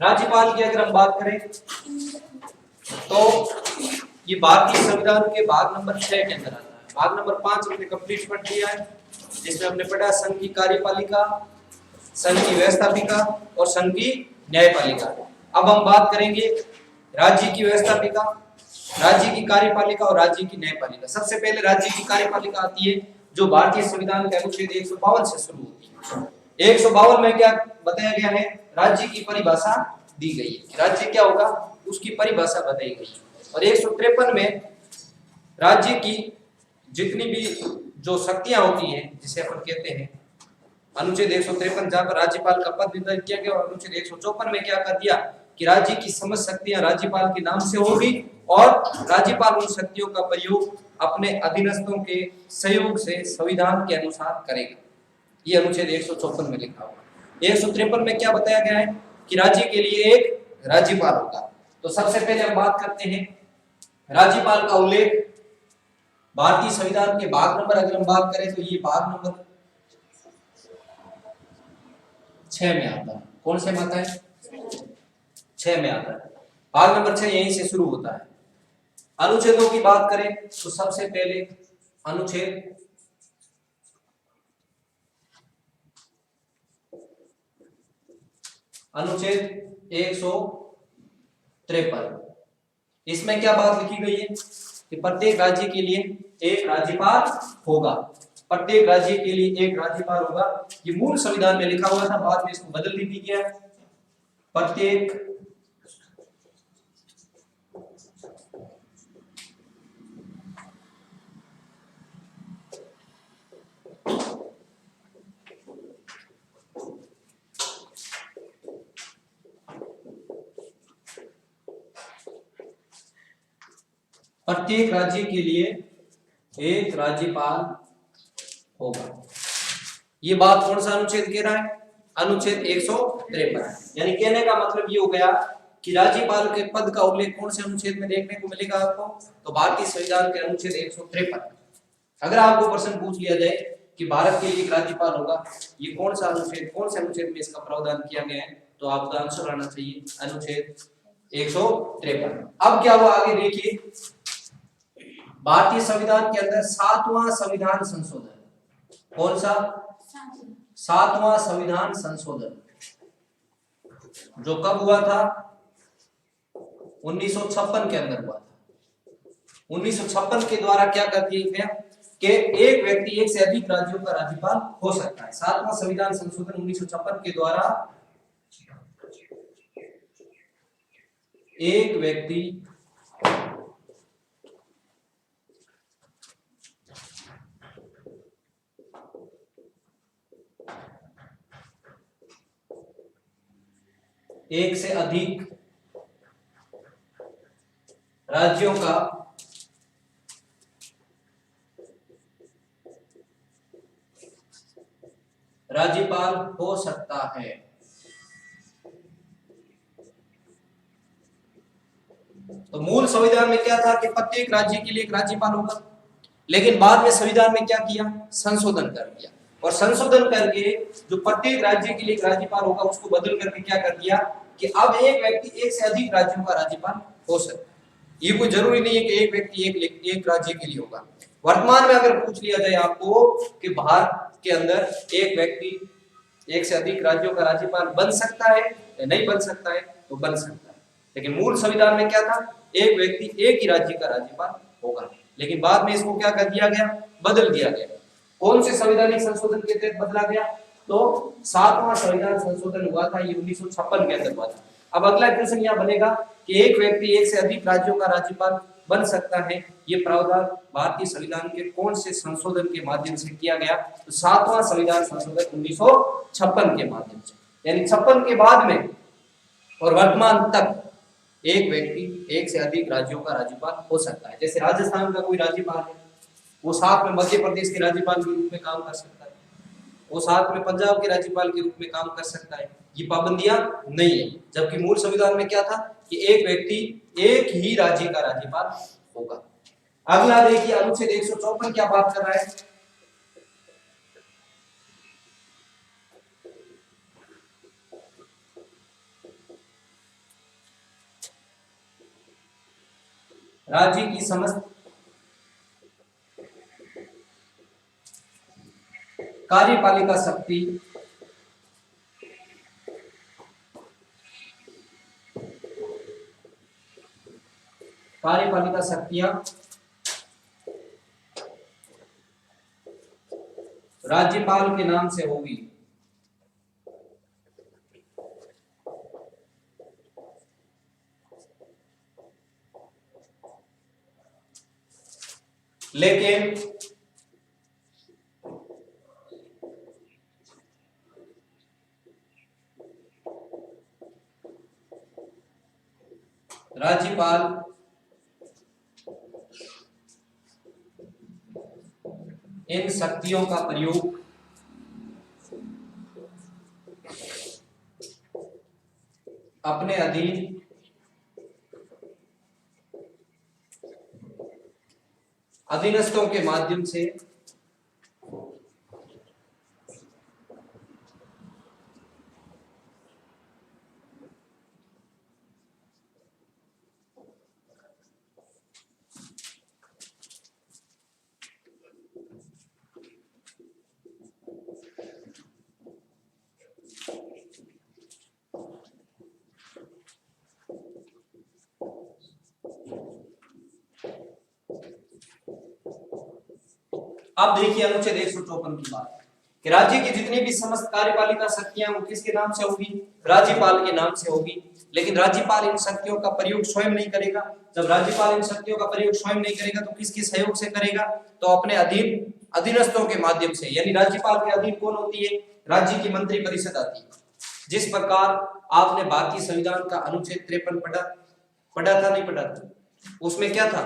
राज्यपाल की अगर हम बात करें तो ये भारतीय संविधान के भाग नंबर 6 के अंदर आता है। भाग नंबर 5 हमने कंप्लीट पढ़ लिया है, जिसमें हमने पढ़ा संघ की कार्यपालिका, संघ की व्यवस्थापिका और संघ की न्यायपालिका। अब हम बात करेंगे राज्य की व्यवस्थापिका, राज्य की कार्यपालिका और राज्य की न्यायपालिका। सबसे पहले राज्य की कार्यपालिका आती है, जो भारतीय संविधान के अनुच्छेद 152 से शुरू होती है। 152 में क्या बताया गया है? राज्य की परिभाषा दी गई है कि राज्य क्या होगा, उसकी परिभाषा बताई गई है। और 153 में राज्य की जितनी भी जो शक्तियां होती हैं, जिसे अपन कहते हैं अनुच्छेद 153, जहां पर राज्यपाल का पद निर्धारित किया गया, और अनुच्छेद 154 में क्या कर दिया कि राज्य की समस्त शक्तियां राज्यपाल के नाम से होगी और राज्यपाल उन शक्तियों का प्रयोग अपने अधीनस्थों के सहयोग से संविधान के अनुसार करेगा। ये अनुच्छेद 154 में लिखा हुआ। 153 में क्या बताया गया है कि राज्य के लिए एक राज्यपाल होगा। तो सबसे पहले हम बात करते हैं राज्यपाल का उल्लेख भारतीय संविधान के भाग नंबर, अगर हम बात करें तो ये भाग नंबर 6 में आता है। कौन से में आता है? 6 में आता है। भाग नंबर 6 यहीं से शुरू होता है। अनुच्छेदों की बात करें तो सबसे पहले अनुच्छेद अनुच्छेद 153, इसमें क्या बात लिखी गई है कि प्रत्येक राज्य के लिए एक राज्यपाल होगा। प्रत्येक राज्य के लिए एक राज्यपाल होगा। ये मूल संविधान में लिखा हुआ था, बाद में इसको बदल दी गया। प्रत्येक प्रत्येक राज्य के लिए एक राज्यपाल होगा। ये बात कौन सा अनुच्छेद कह रहा है? अनुच्छेद 153। यानी कहने का मतलब ये हो गया कि राज्यपाल के पद का उल्लेख कौन से अनुच्छेद में देखने को मिलेगा आपको? तो भारतीय संविधान के अनुच्छेद 153। अगर आपको प्रश्न पूछ लिया जाए कि भारत के लिए एक राज्यपाल होगा, ये कौन सा अनुच्छेद, कौन से अनुच्छेद में इसका प्रावधान किया गया है, तो आपका आंसर आना चाहिए अनुच्छेद 153। अब क्या हुआ आगे देखिए, भारतीय संविधान के अंदर 7वां संविधान संशोधन, कौन सा? 7वां संविधान संशोधन, जो कब हुआ था? 1956 के अंदर हुआ था। 1956 के द्वारा क्या कर दिया गया कि एक व्यक्ति एक से अधिक राज्यों का राज्यपाल हो सकता है। 7वां संविधान संशोधन 1956 के द्वारा एक व्यक्ति एक से अधिक राज्यों का राज्यपाल हो सकता है। तो मूल संविधान में क्या था कि प्रत्येक राज्य के लिए एक राज्यपाल होगा, लेकिन बाद में संविधान में क्या किया? संशोधन कर दिया, और संशोधन करके जो प्रत्येक राज्य के लिए एक राज्यपाल होगा उसको बदल करके क्या कर दिया कि अब एक व्यक्ति एक से अधिक राज्यों का राज्यपाल हो सकता है। ये कोई जरूरी नहीं है कि एक व्यक्ति एक राज्य के लिए होगा। वर्तमान में अगर पूछ लिया जाए आपको कि भारत के अंदर एक व्यक्ति एक से अधिक राज्यों का राज्यपाल बन सकता है या नहीं बन सकता है, तो बन सकता है। लेकिन मूल संविधान में क्या था? एक व्यक्ति एक ही राज्य का राज्यपाल होगा। लेकिन बाद में इसको क्या कर दिया गया? बदल दिया गया। कौन से संवैधानिक संशोधन के तहत बदला गया? तो 7वां संविधान संशोधन हुआ था, ये 1956 के अंदर हुआ था। अब अगला क्वेश्चन यहाँ बनेगा कि एक व्यक्ति एक से अधिक राज्यों का राज्यपाल बन सकता है, ये प्रावधान भारतीय संविधान के कौन से संशोधन के माध्यम से किया गया? तो 7वां संविधान संशोधन 1956 के माध्यम से। यानी 56 के बाद में और वर्तमान तक एक व्यक्ति एक से अधिक राज्यों का राज्यपाल हो सकता है। जैसे राजस्थान का कोई राज्यपाल है, वो साथ में मध्य प्रदेश के राज्यपाल के रूप में काम कर सकता है, वो साथ में पंजाब के राज्यपाल के रूप में काम कर सकता है। ये पाबंदियां नहीं है। जबकि मूल संविधान में क्या था कि एक व्यक्ति एक ही राज्य का राज्यपाल होगा। अगला देखिए अनुच्छेद 154 क्या बात कर रहा है? राज्य की समस्त कार्यपालिका शक्ति कार्यपालिका शक्तियां राज्यपाल के नाम से होगी। लेकिन राज्यपाल इन शक्तियों का प्रयोग अपने अधीन अधीनस्थों के माध्यम से अब देखिए अनुच्छेद 154 की बात कि राज्य की जितनी भी समस्त कार्यपालिका शक्तियां वो किसके नाम से होगी? राज्यपाल के नाम से होगी। लेकिन राज्यपाल इन शक्तियों का प्रयोग स्वयं नहीं करेगा। जब राज्यपाल इन शक्तियों का प्रयोग स्वयं नहीं करेगा तो किसके सहयोग से करेगा? तो अपने अधीनस्थों के माध्यम से। यानी राज्यपाल के अधीन कौन होती है? राज्य की मंत्री परिषद आती है। जिस प्रकार आपने भारतीय संविधान का अनुच्छेद 53 पढ़ा था, नहीं पढ़ा था? उसमें क्या था?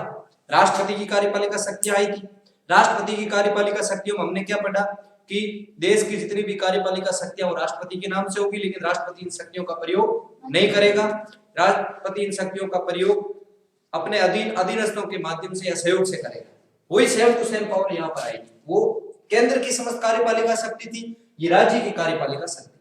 राष्ट्रपति की कार्यपालिका शक्तियां आई थी। राष्ट्रपति की कार्यपालिका शक्तियों में हमने क्या पढ़ा कि देश की जितनी भी कार्यपालिका शक्तियां वो राष्ट्रपति के नाम से होगी, लेकिन राष्ट्रपति इन शक्तियों का प्रयोग नहीं करेगा। राष्ट्रपति इन शक्तियों का प्रयोग अपने अधीनस्थों के माध्यम से या सहयोग से करेगा। वही सेम टू सेम पावर यहाँ पर आएगी। वो केंद्र की समस्त कार्यपालिका शक्ति थी, ये राज्य की कार्यपालिका शक्ति।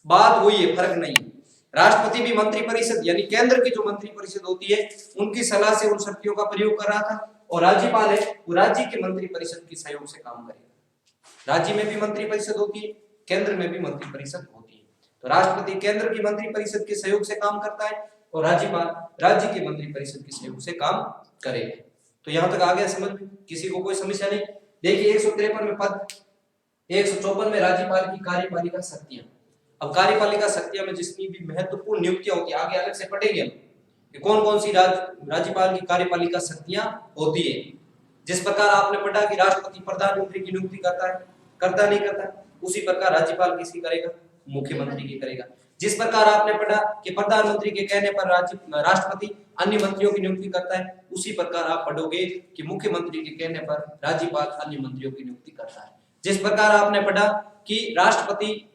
बात वही है, फर्क नहीं है। राष्ट्रपति भी मंत्री परिषद यानी केंद्र की जो मंत्री परिषद होती है उनकी सलाह से उन शक्तियों का प्रयोग कर रहा था, और राज्यपाल है वो राज्य के मंत्री परिषद के सहयोग से काम करेगा। राज्य में भी मंत्री परिषद होती है, केंद्र में भी मंत्री परिषद होती है। तो राष्ट्रपति केंद्र की मंत्री परिषद के सहयोग से काम करता है और राज्यपाल राज्य के मंत्री परिषद के सहयोग से काम करेगा। तो यहां तक आ गया समझ में? किसी को कोई समस्या नहीं? देखिए 153 में पद, 154 में राज्यपाल की कार्यपालिका शक्तियां। अब कार्यपालिका शक्तियां में जितनी भी महत्वपूर्ण नियुक्तियां होती है आगे अलग से पढ़ेंगे कि कौन कौन सी राज्यपाल की कार्यपालिका शक्तियां होती है। जिस प्रकार आपने पढ़ा कि राष्ट्रपति प्रधानमंत्री की नियुक्ति करता नहीं करता, उसी प्रकार राज्यपाल किसकी करेगा? मुख्यमंत्री की करेगा। जिस प्रकार आपने पढ़ा कि प्रधानमंत्री के कहने पर राष्ट्रपति अन्य मंत्रियों की नियुक्ति करता है, उसी प्रकार आप पढ़ोगे कि मुख्यमंत्री के कहने पर राज्यपाल अन्य मंत्रियों की नियुक्ति करता है। जिस प्रकार आपने पढ़ा कि राष्ट्रपति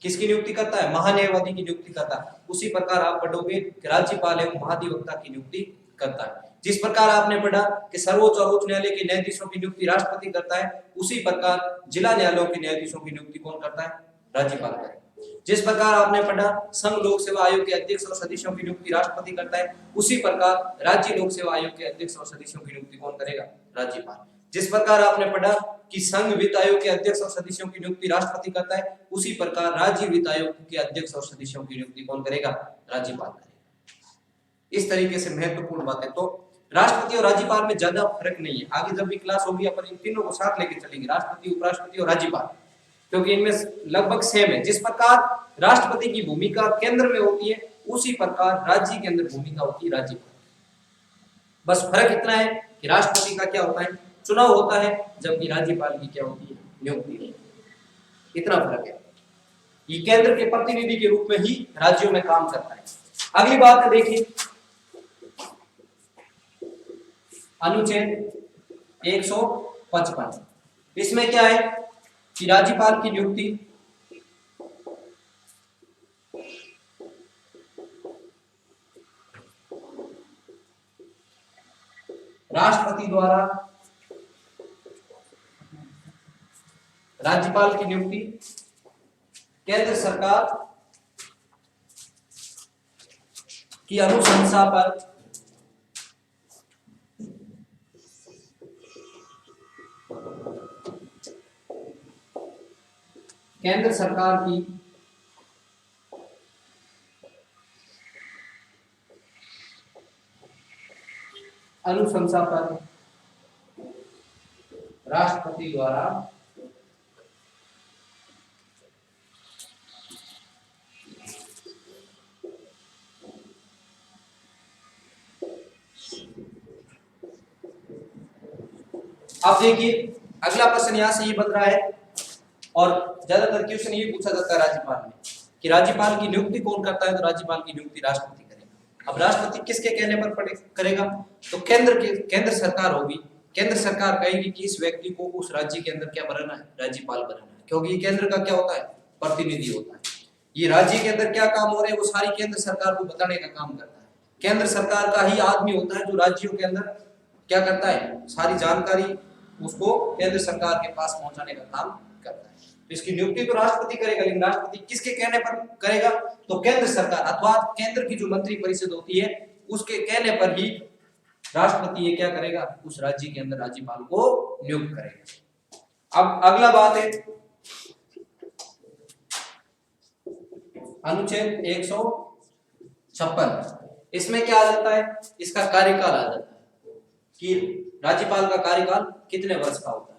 किसकी नियुक्ति करता है? महान्यायवादी की नियुक्ति करता है, उसी प्रकार आप पढ़ोगे कि राज्यपाल एवं महाधिवक्ता की नियुक्ति करता है। जिस प्रकार आपने पढ़ा कि सर्वोच्च और उच्च न्यायालय के न्यायाधीशों की नियुक्ति राष्ट्रपति करता है, उसी प्रकार जिला न्यायालयों के न्यायाधीशों की नियुक्ति कौन करता है? राज्यपाल करता है। जिस प्रकार आपने पढ़ा संघ लोक सेवा आयोग के अध्यक्ष और सदस्यों की नियुक्ति राष्ट्रपति करता है, उसी प्रकार राज्य लोक सेवा आयोग के अध्यक्ष और सदस्यों की नियुक्ति कौन करेगा? राज्यपाल। जिस प्रकार आपने पढ़ा कि संघ वित्त आयोग के अध्यक्ष और सदस्यों की नियुक्ति राष्ट्रपति करता है, उसी प्रकार राज्य वित्त आयोग के अध्यक्ष और सदस्यों की नियुक्ति कौन करेगा? राज्यपाल करेगा। इस तरीके से महत्वपूर्ण बात है। तो राष्ट्रपति और राज्यपाल में ज्यादा फर्क नहीं है। आगे जब भी क्लास होगी अपन इन तीनों को साथ लेके चलेंगे, राष्ट्रपति, उपराष्ट्रपति और राज्यपाल, क्योंकि इनमें लगभग सेम है। जिस प्रकार राष्ट्रपति की भूमिका केंद्र में होती है, उसी प्रकार राज्य के अंदर भूमिका होती है राज्यपाल। बस फर्क इतना है कि राष्ट्रपति का क्या होता है? चुनाव होता है, जबकि राज्यपाल की क्या होती है? नियुक्ति। इतना फर्क है। ये केंद्र के प्रतिनिधि के रूप में ही राज्यों में काम करता है। अगली बात है, देखिए अनुच्छेद 155। इसमें क्या है कि राज्यपाल की नियुक्ति राष्ट्रपति द्वारा, राज्यपाल की नियुक्ति केंद्र सरकार की अनुशंसा पर केंद्र सरकार की अनुशंसा पर राष्ट्रपति द्वारा आप देखिए अगला प्रश्न यहां से ये बन रहा है और ज्यादातर क्वेश्चन ये पूछा जाता है राज्यपाल में कि राज्यपाल की नियुक्ति कौन करता है, तो राज्यपाल की नियुक्ति राष्ट्रपति करेगा। अब राष्ट्रपति किसके कहने पर करेगा, तो केंद्र सरकार होगी, केंद्र सरकार कहेगी कि इस व्यक्ति को उस राज्य के अंदर क्या बनाना है, राज्यपाल बनाना है, क्योंकि ये केंद्र का क्या होता है, प्रतिनिधि होता है। ये राज्य के अंदर क्या काम हो रहे हैं वो सारी केंद्र सरकार को बताने का काम करता है। केंद्र सरकार का ही आदमी होता है जो राज्यों के अंदर क्या करता है, सारी जानकारी उसको केंद्र सरकार के पास पहुंचाने का काम करता है। तो इसकी नियुक्ति तो राष्ट्रपति करेगा, लेकिन राष्ट्रपति किसके कहने पर करेगा, तो केंद्र सरकार अथवा केंद्र की जो मंत्री परिषद होती है उसके कहने पर ही राष्ट्रपति ये क्या करेगा, उस राज्य के अंदर राज्यपाल को नियुक्त करेगा। अब अगला बात है अनुच्छेद 156, इसमें क्या आ जाता है, इसका कार्यकाल आ जाता है कि राज्यपाल का कार्यकाल कितने वर्ष का होता है।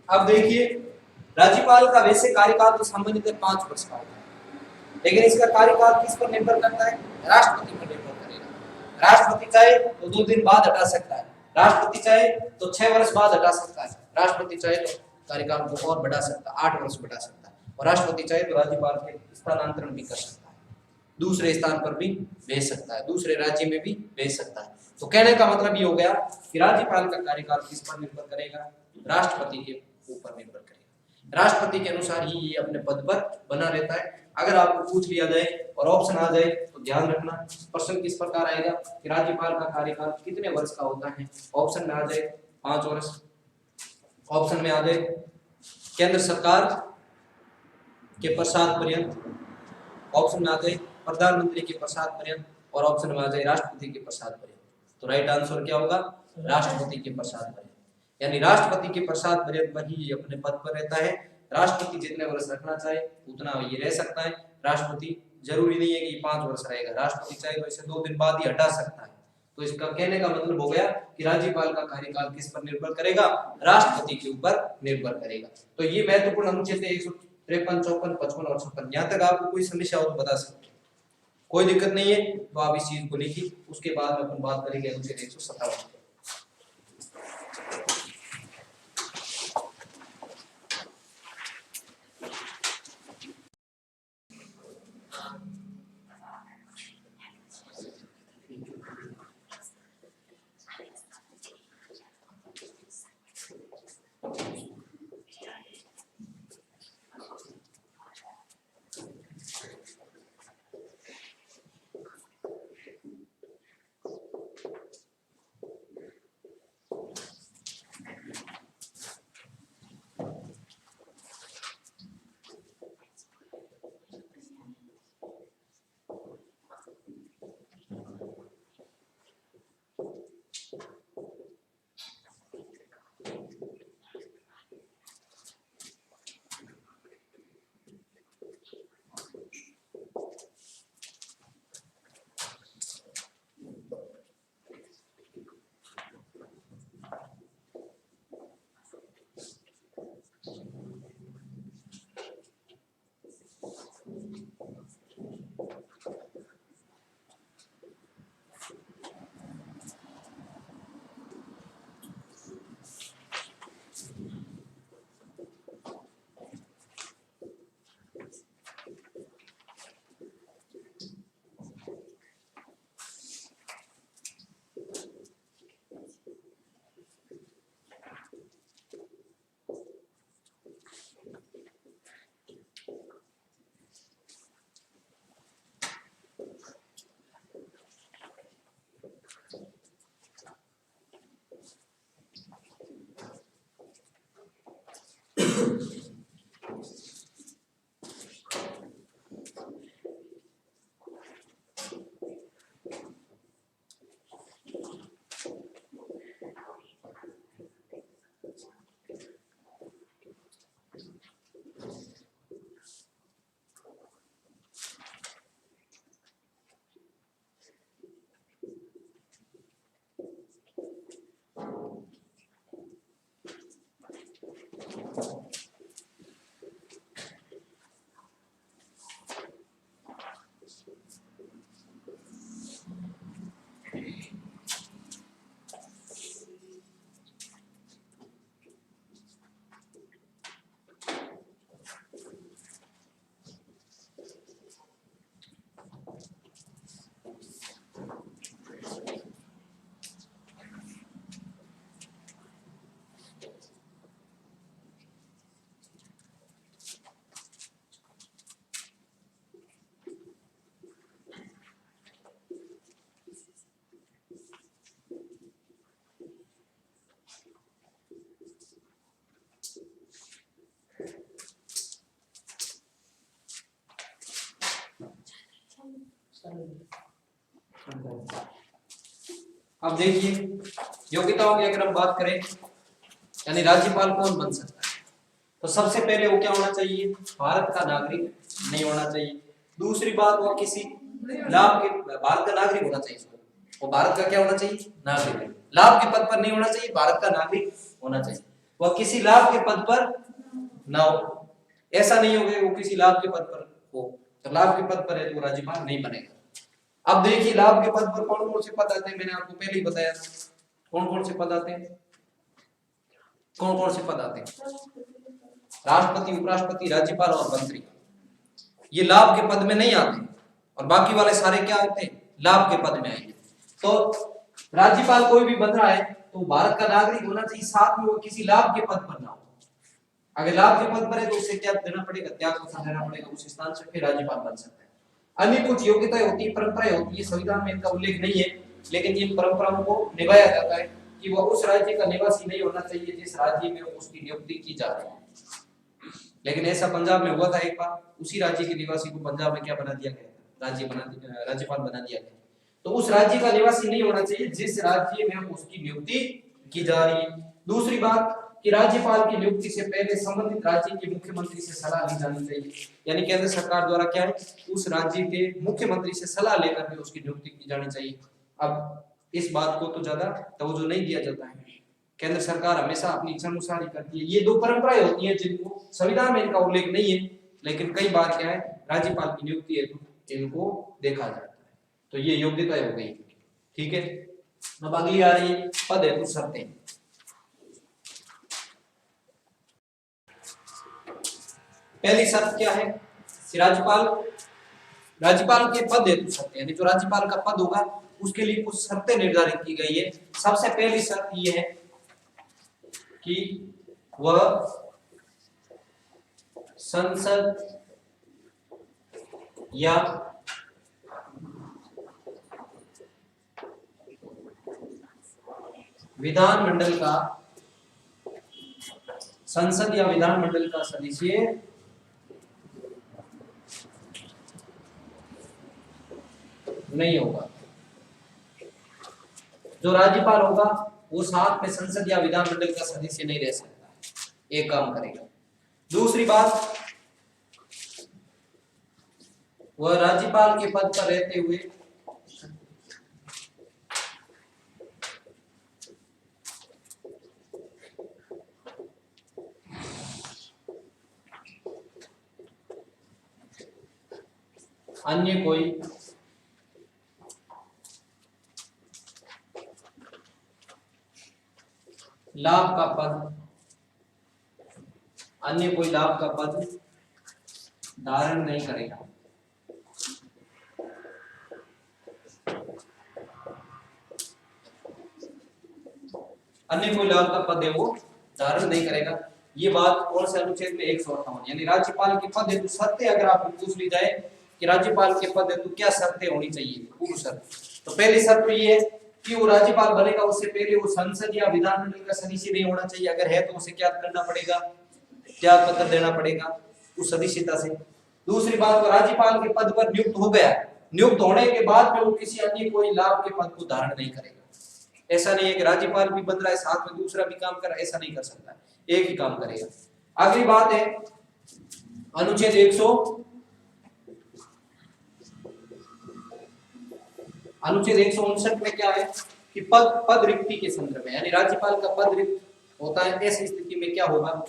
अब देखिए राज्यपाल का वैसे कार्यकाल तो सामान्यतः 5 वर्ष का होता है, लेकिन इसका कार्यकाल किस पर निर्भर करता है, राष्ट्रपति पर निर्भर करेगा। राष्ट्रपति चाहे तो 2 दिन बाद हटा सकता है, राष्ट्रपति चाहे तो 6 वर्ष बाद हटा सकता है, राष्ट्रपति चाहे तो कार्यकाल को और बढ़ा सकता है, 8 वर्ष बढ़ा सकता है, और राष्ट्रपति चाहे तो राज्यपाल के स्थानांतरण भी कर सकता है, दूसरे स्थान पर भी भेज सकता है, दूसरे राज्य में भी भेज सकता है। तो कहने का मतलब ये हो गया कि राज्यपाल का कार्यकाल किस पर निर्भर करेगा, राष्ट्रपति के ऊपर निर्भर करेगा। राष्ट्रपति के अनुसार ही ये अपने पद पर बना रहता है। अगर आपको पूछ लिया जाए और ऑप्शन आ जाए तो ध्यान रखना प्रश्न किस प्रकार आएगा कि राज्यपाल का कार्यकाल कितने वर्ष का होता है। ऑप्शन में आ जाए 5 वर्ष, ऑप्शन में आ जाए केंद्र सरकार के प्रसाद पर्यंत, ऑप्शन में आ जाए प्रधानमंत्री के प्रसाद पर्यंत, और ऑप्शन में आ जाए राष्ट्रपति के प्रसाद पर्यंत। तो राइट आंसर क्या होगा, राष्ट्रपति के प्रसाद पर्यंत, यानी राष्ट्रपति के प्रसाद पर्यंत पर ही अपने पद पर रहता है। राष्ट्रपति जितने वर्ष रखना चाहे उतना ये रह सकता है। राष्ट्रपति जरूरी नहीं है कि 5 वर्ष रहेगा, राष्ट्रपति चाहे तो इसे 2 दिन बाद ही हटा सकता है। तो इसका कहने का मतलब हो गया कि राज्यपाल का कार्यकाल किस पर निर्भर करेगा, राष्ट्रपति के ऊपर निर्भर करेगा। तो ये महत्वपूर्ण अनुच्छेद 153, 54, 55 और 56। यहाँ तक आपको कोई समस्या हो तो बता सकते, कोई दिक्कत नहीं है तो आप इस चीज को लिखिए। उसके बाद में अपन बात करेंगे अनुच्छेद 157। अब देखिए योग्यताओं की अगर हम बात करें, यानी राज्यपाल कौन बन सकता है, तो सबसे पहले वो क्या होना चाहिए, भारत का नागरिक नहीं होना चाहिए। दूसरी बात, वो किसी लाभ के, भारत का नागरिक होना चाहिए, वो भारत का क्या होना चाहिए, नागरिक। लाभ के पद पर नहीं होना चाहिए, भारत का नागरिक होना चाहिए। वह किसी लाभ के पद पर ना हो, ऐसा नहीं होगा वो किसी लाभ के पद पर हो, तो लाभ के पद पर है तो राज्यपाल नहीं बनेगा। अब देखिए लाभ के पद पर कौन कौन से पद आते हैं, मैंने आपको पहले ही बताया था कौन कौन से पद आते हैं, कौन कौन से पद आते हैं, राष्ट्रपति, उपराष्ट्रपति, राज्यपाल और मंत्री। ये लाभ के पद में नहीं आते और बाकी वाले सारे क्या होते हैं, लाभ के पद में आएंगे। तो राज्यपाल कोई भी बन रहा है तो भारत का नागरिक होना चाहिए, साथ में वो किसी लाभ के पद पर ना हो। अगर लाभ के पद पर है तो उसे क्या देना पड़ेगा, त्याग पत्र देना पड़ेगा, उस स्थान से फिर राज्यपाल बन सकता है। अन्य कुछ योग्यताएं होती है, परंपराएं होती है, संविधान में इनका उल्लेख नहीं है, लेकिन इन परंपराओं को निभाया जाता है कि वह उस राज्य का निवासी नहीं होना चाहिए जिस राज्य में उसकी नियुक्ति की जा रही है। लेकिन ऐसा पंजाब में हुआ था एक बार, उसी राज्य के निवासी को पंजाब में क्या बना दिया गया, राज्यपाल बना दिया गया। तो उस राज्य का निवासी नहीं होना चाहिए जिस राज्य में उसकी नियुक्ति की जा रही है। दूसरी बात कि राज्यपाल की नियुक्ति से पहले संबंधित राज्य के मुख्यमंत्री से सलाह ली जानी चाहिए, यानी केंद्र सरकार द्वारा क्या है, उस राज्य के मुख्यमंत्री से सलाह लेकर के उसकी नियुक्ति की जानी चाहिए। अब इस बात को तो ज्यादा तवज्जो नहीं दिया जाता है, केंद्र सरकार हमेशा अपनी इच्छा अनुसार ही करती है। ये दो परंपराएं होती हैं जिनको संविधान में इनका उल्लेख नहीं है, लेकिन कई बार क्या है, राज्यपाल की नियुक्ति है तो इनको देखा जाता है। तो ये योग्यता हो गई, ठीक है। अब अगली आ रही है पद हेतु शर्तें। पहली शर्त क्या है, राज्यपाल के पद हेतु शर्तें, यानी जो राज्यपाल का पद होगा उसके लिए कुछ शर्तें निर्धारित की गई है। सबसे पहली शर्त यह है कि वह संसद या विधानमंडल का सदस्य नहीं होगा। जो राज्यपाल होगा वो साथ में संसद या विधानमंडल का सदस्य नहीं रह सकता, एक काम करेगा। दूसरी बात, वह राज्यपाल के पद पर रहते हुए अन्य कोई लाभ का पद धारण नहीं करेगा। अन्य कोई लाभ का पद है वो धारण नहीं करेगा। ये बात कौन से अनुच्छेद में 158, यानी राज्यपाल के पद हेतु शर्तें अगर आपको पूछ ली जाए कि राज्यपाल के पद हेतु क्या शर्तें होनी चाहिए, पूर्व शर्त, तो पहली शर्त ये है कि वो राज्यपाल बनेगा उससे पहले वो संसद या विधानमंडल का सदस्य नहीं होना चाहिए, अगर है तो उसे क्या करना पड़ेगा, त्याग पत्र देना पड़ेगा उस सदस्यता से। दूसरी बात, राज्यपाल के पद पर नियुक्त हो गया, नियुक्त होने के बाद में वो किसी अन्य कोई लाभ के पद को धारण नहीं करेगा। ऐसा नहीं है कि राज्यपाल भी बन रहा है साथ में दूसरा भी काम कर रहा है, ऐसा नहीं कर सकता, एक ही काम करेगा। अगली बात है अनुच्छेद 159 में क्या है कि पद रिक्ति के संदर्भ में, यानी राज्यपाल का पद रिक्त होता है, ऐसी स्थिति में क्या होगा।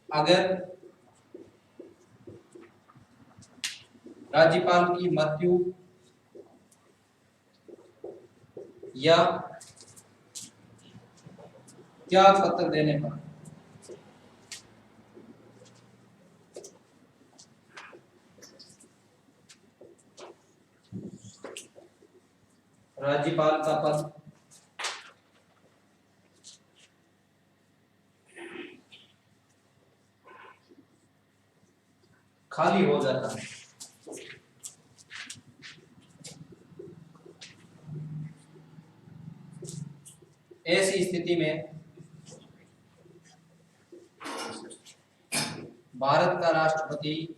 अगर राज्यपाल की मृत्यु या त्याग पत्र देने पर राज्यपाल का पद खाली हो जाता है, ऐसी स्थिति में भारत का राष्ट्रपति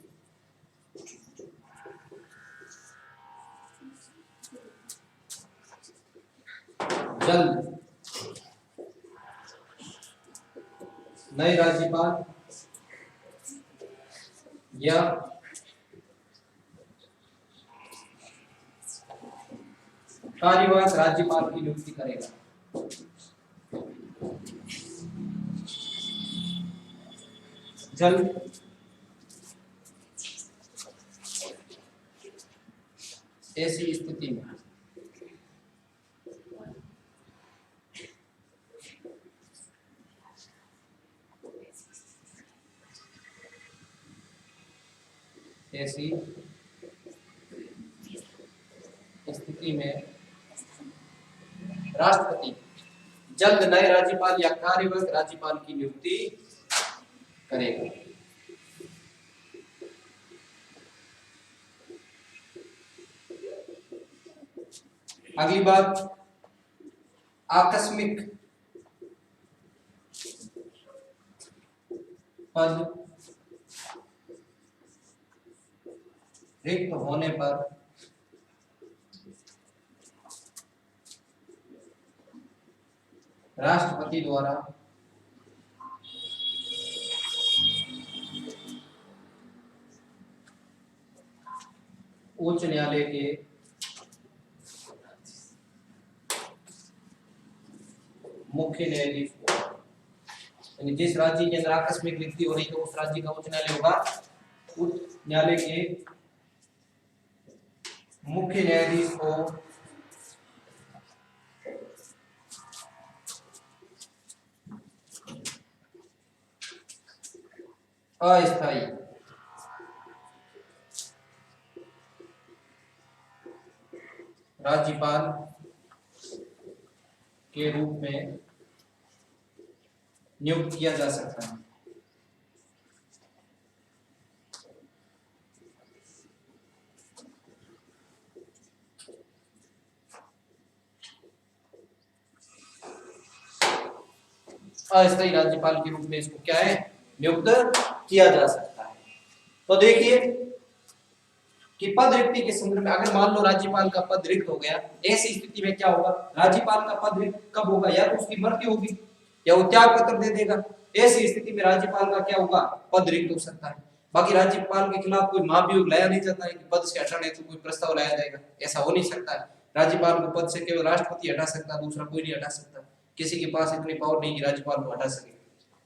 जल्द नए राज्यपाल या कार्यवाहक राज्यपाल की नियुक्ति करेगा। जल्द ऐसी स्थिति में राष्ट्रपति जल्द नए राज्यपाल या कार्यवाहक राज्यपाल की नियुक्ति करेगा। अगली बात, आकस्मिक पद रिक्त होने पर राष्ट्रपति द्वारा उच्च न्यायालय के मुख्य न्यायाधीश को, यानी जिस राज्य के अंदर आकस्मिक रिक्ति हो रही तो उस राज्य का उच्च न्यायालय होगा, उच्च न्यायालय के मुख्य न्यायाधीश को अस्थायी राज्यपाल के रूप में नियुक्त किया जा सकता है। अस्थायी राज्यपाल के रूप में इसको क्या है, नियुक्त किया जा सकता है। तो देखिए कि पद रिक्ति के संदर्भ में अगर मान लो राज्यपाल का पद रिक्त हो गया, ऐसी स्थिति में क्या होगा, राज्यपाल का पद रिक्त कब होगा, या तो उसकी मृत्यु होगी या वो त्याग पत्र दे देगा। ऐसी स्थिति में राज्यपाल का क्या होगा, पद रिक्त हो सकता है। बाकी राज्यपाल के खिलाफ कोई महाभियोग लाया नहीं जाता है कि पद से हटाने तो कोई प्रस्ताव लाया जाएगा, ऐसा हो नहीं सकता है। राज्यपाल को पद से केवल राष्ट्रपति हटा सकता है, दूसरा कोई नहीं हटा सकता। किसी के पास इतनी पावर नहीं कि राज्यपाल को हटा सके।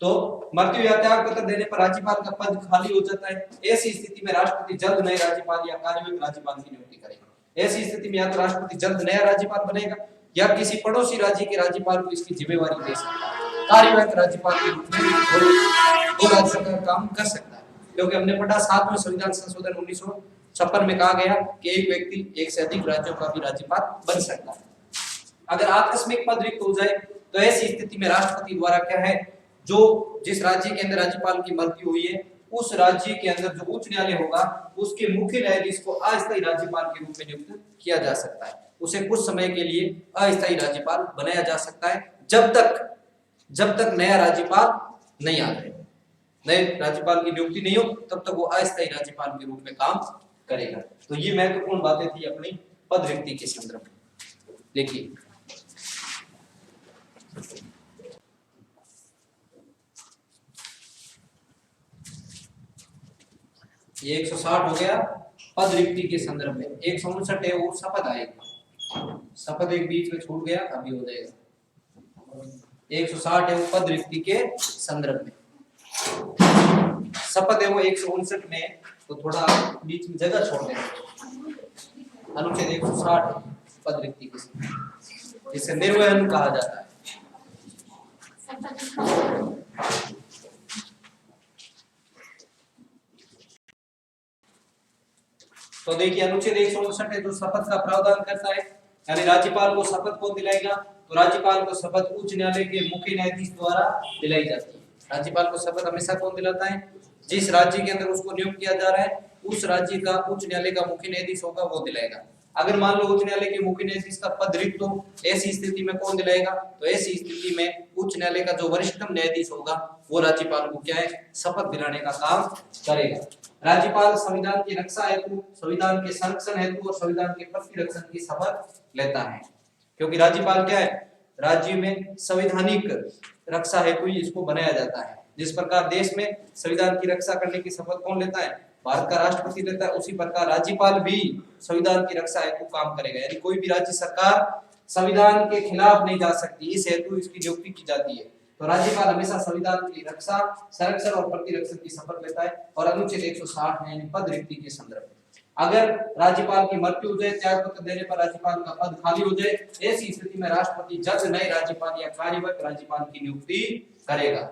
तो मृत्यु या त्याग पत्र देने पर राज्यपाल का पद खाली हो जाता है। ऐसी स्थिति में राष्ट्रपति जल्द नए राज्यपाल या कार्यवाहक राज्यपाल की नियुक्ति करेगा। ऐसी स्थिति में या तो राष्ट्रपति जल्द नया राज्यपाल बनेगा या किसी पड़ोसी राज्य के राज्यपाल को इसकी जिम्मेवारी दे सकता है। कार्यवाहक राज्यपाल के रूप में वो राज्य सरकार काम कर सकता है, क्योंकि हमने पढ़ा 7वें संविधान संशोधन 1956 में कहा गया कि एक व्यक्ति एक से अधिक राज्यों का भी राज्यपाल बन सकता है। अगर आकस्मिक पद रिक्त हो जाए तो ऐसी स्थिति में राष्ट्रपति द्वारा क्या है, जो जिस राज्य के अंदर राज्यपाल की मृत्यु हुई है उस राज्य के अंदर जो उच्च न्यायालय होगा उसके मुख्य न्यायाधीश को अस्थायी राज्यपाल के रूप में नियुक्त किया जा सकता है। उसे कुछ समय के लिए अस्थायी राज्यपाल बनाया जा सकता है जब तक नया राज्यपाल नहीं आ जाए, नए राज्यपाल की नियुक्ति नहीं हो तब तक वो अस्थायी राज्यपाल के रूप में काम करेगा। तो ये महत्वपूर्ण बातें थी अपनी पद रिक्ति के संदर्भ में। देखिए ये 160 हो गया पद रिक्ति के संदर्भ में। 159 है वो शपथ आएगा, शपथ एक बीच में छूट गया अभी हो जाएगा। 160 है वो पद रिक्ति के संदर्भ में, शपथ है वो 159 में, तो थोड़ा बीच में जगह छोड़ देना। अनुच्छेद 160 पद रिक्ति के संदर्भ, जिसे निर्वहन कहा जाता है। तो देखिए अनुच्छेद 159 है जो शपथ का प्रावधान करता है, यानी राज्यपाल को शपथ कौन दिलाएगा, तो राज्यपाल को शपथ उच्च न्यायालय के मुख्य न्यायाधीश द्वारा दिलाई जाती है। राज्यपाल को शपथ हमेशा कौन दिलाता है, जिस राज्य के अंदर उसको नियुक्त किया जा रहा है उस राज्य का उच्च न्यायालय का मुख्य न्यायाधीश होगा वो दिलाएगा। अगर मान लो उच्च न्यायालय के मुख्य न्यायाधीश का पद रिक्त हो, ऐसी स्थिति में कौन दिलाएगा, तो ऐसी स्थिति में उच्च न्यायालय का जो वरिष्ठतम न्यायाधीश होगा वो राज्यपाल को क्या है, शपथ दिलाने का काम करेगा। राज्यपाल संविधान की रक्षा हेतु, संविधान के संरक्षण हेतु और संविधान के प्रतिरक्षण की शपथ लेता है, क्योंकि राज्यपाल क्या है, राज्य में संवैधानिक रक्षा हेतु ही इसको बनाया जाता है। जिस प्रकार देश में संविधान की रक्षा करने की शपथ कौन लेता है, भारत का राष्ट्रपति लेता है, उसी प्रकार राज्यपाल भी संविधान की रक्षा हेतु काम करेगा। यानी कोई भी राज्य सरकार संविधान के खिलाफ नहीं जा सकती, इस हेतु इसकी नियुक्ति की जाती है। तो राज्यपाल हमेशा संविधान की रक्षा, संरक्षण और प्रतिरक्षण की शपथ लेता है। और अनुच्छेद 160 में यानी पद रिक्ति के संदर्भ में अगर राज्यपाल की मृत्यु हो जाए, त्याग पत्र देने पर राज्यपाल का पद खाली हो जाए, ऐसी स्थिति में राष्ट्रपति जल्द नए राज्यपाल या कार्यवाहक राज्यपाल की नियुक्ति करेगा।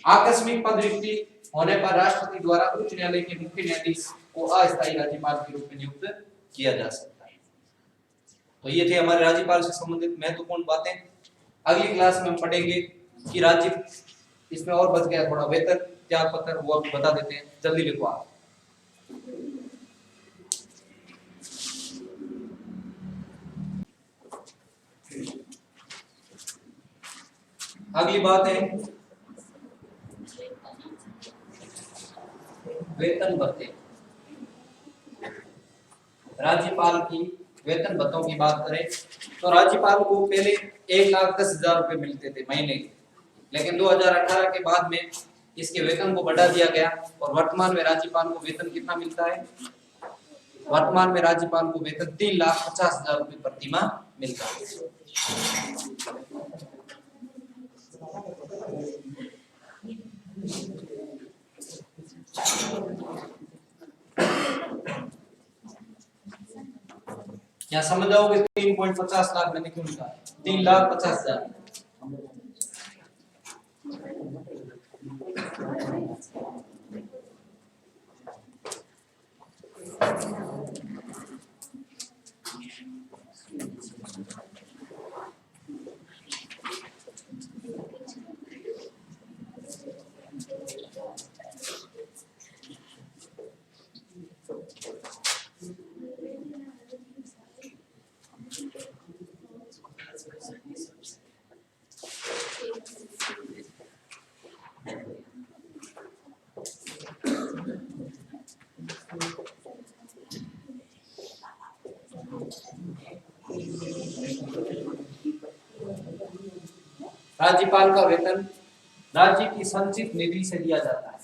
आकस्मिक पद रिक्ति होने पर राष्ट्रपति द्वारा उच्च न्यायालय के मुख्य न्यायाधीश को अस्थायी राज्यपाल के रूप में नियुक्त किया जा सकता है। तो ये थे हमारे राज्यपाल से संबंधित महत्वपूर्ण बातें। अगली क्लास में हम पढ़ेंगे कि राज्य, इसमें और बच गया थोड़ा वेतन त्याग पत्र, वो अभी बता देते हैं, जल्दी लिखो आप। अगली बात है वेतन भत्ते। राज्यपाल की वेतन भत्तों की बात करें तो राज्यपाल को पहले 1,10,000 रुपए मिलते थे महीने के, लेकिन 2018 के बाद में इसके वेतन को बढ़ा दिया गया और वर्तमान में राज्यपाल को वेतन कितना मिलता है, वर्तमान में राज्यपाल को वेतन 3,50,000 रुपए प्रति माह मिलता है। क्या समझ जाओगे 3.50 लाख मैंने क्यों लिखा, 3,50,000। राज्यपाल का वेतन राज्य की संचित निधि से दिया जाता है।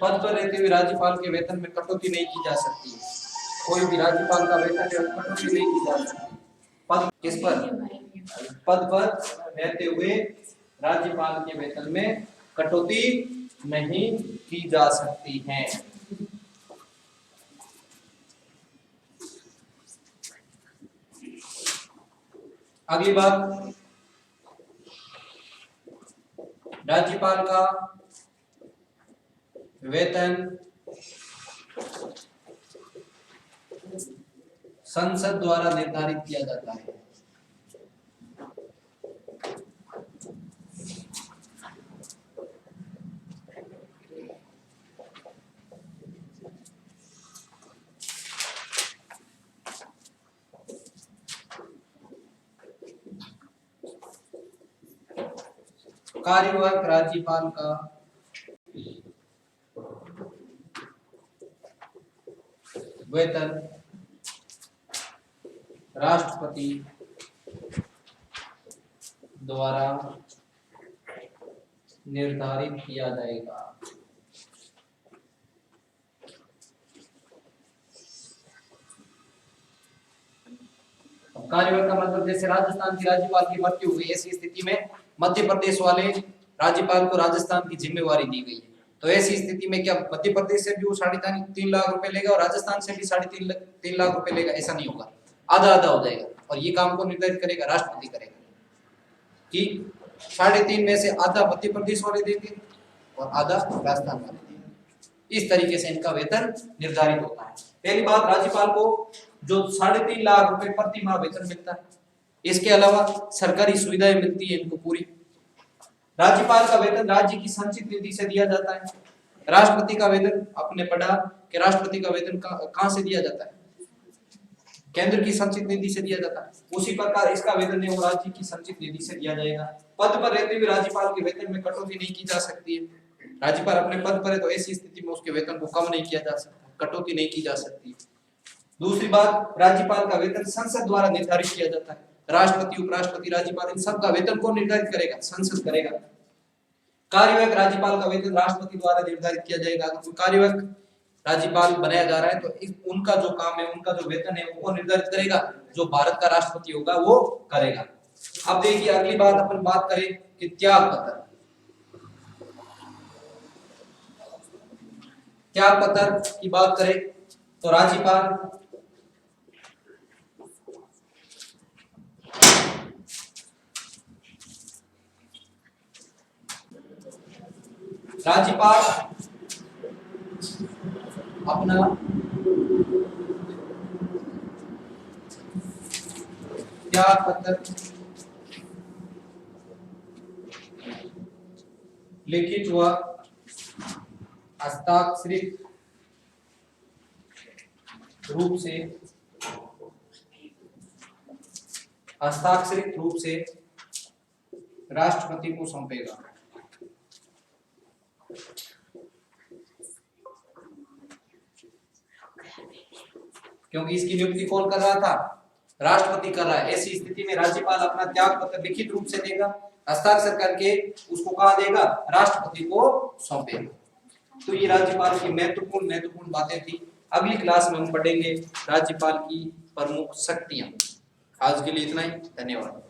पद पर रहते हुए राज्यपाल के वेतन में कटौती नहीं की जा सकती। कोई भी राज्यपाल का वेतन कटौती नहीं की जा सकती। पद किस पर? पद पर रहते हुए राज्यपाल के वेतन में कटौती नहीं की जा सकती है। अगली बात, राज्यपाल का वेतन संसद द्वारा निर्धारित किया जाता है। कार्यवाहक राज्यपाल का वेतन राष्ट्रपति द्वारा निर्धारित किया जाएगा। कार्यवाहक का मतलब जैसे राजस्थान की राज्यपाल की मृत्यु हुई, ऐसी स्थिति में मध्य प्रदेश वाले राज्यपाल को राजस्थान की जिम्मेवारी दी गई है। तो ऐसी स्थिति में क्या मध्य प्रदेश से भी वो 3.5 लाख रुपए लेगा और राजस्थान से भी 3.5 लाख रुपए लेगा? ऐसा नहीं होगा, आधा आधा हो जाएगा। और ये काम को निर्धारित करेगा? राष्ट्रपति करेगा कि 3.5 में से आधा मध्य प्रदेश वाले देंगे और आधा राजस्थान वाले देंगे। इस तरीके से इनका वेतन निर्धारित होता है। पहली बात, राज्यपाल को जो 3.5 लाख रुपए प्रति माह वेतन मिलता है। इसके अलावा सरकारी सुविधाएं मिलती है इनको पूरी। राज्यपाल का वेतन राज्य की संचित निधि से दिया जाता है। राष्ट्रपति का वेतन आपने पढ़ा कि राष्ट्रपति का वेतन कहां से दिया जाता है? केंद्र की संचित निधि से दिया जाता है। उसी प्रकार इसका वेतन है वो राज्य की संचित निधि से दिया जाएगा। पद पर रहते हुए राज्यपाल के वेतन में कटौती नहीं की जा सकती है। राज्यपाल अपने पद पर है तो ऐसी स्थिति में उसके वेतन को कम नहीं किया जा सकता, कटौती नहीं की जा सकती। दूसरी बात, राज्यपाल का वेतन संसद द्वारा निर्धारित किया जाता है। राष्ट्रपति, उपराष्ट्रपति, राज्यपाल इन सब का वेतन कौन निर्धारित करेगा? संसद करेगा। कार्यवाहक राज्यपाल का वेतन राष्ट्रपति द्वारा निर्धारित किया जाएगा। अगर कार्यवाहक राज्यपाल बनाया जा रहा है तो उनका जो काम है, उनका जो वेतन है वो निर्धारित करेगा? जो भारत का राष्ट्रपति होगा वो करेगा। अब देखिए अगली बात अपन बात करें कि त्याग पत्र। त्याग पत्र की बात करें तो राज्यपाल अपना त्याग पत्र लिखित व हस्ताक्षरित रूप से राष्ट्रपति को सौंपेगा। क्योंकि इसकी नियुक्ति कौन कर रहा था? राष्ट्रपति कर रहा है। ऐसी स्थिति में राज्यपाल अपना त्याग पत्र लिखित रूप से देगा, हस्ताक्षर करके उसको कहा देगा? राष्ट्रपति को सौंपेगा। तो ये राज्यपाल की महत्वपूर्ण बातें थी। अगली क्लास में हम पढ़ेंगे राज्यपाल की प्रमुख शक्तियां। आज के लिए इतना ही, धन्यवाद।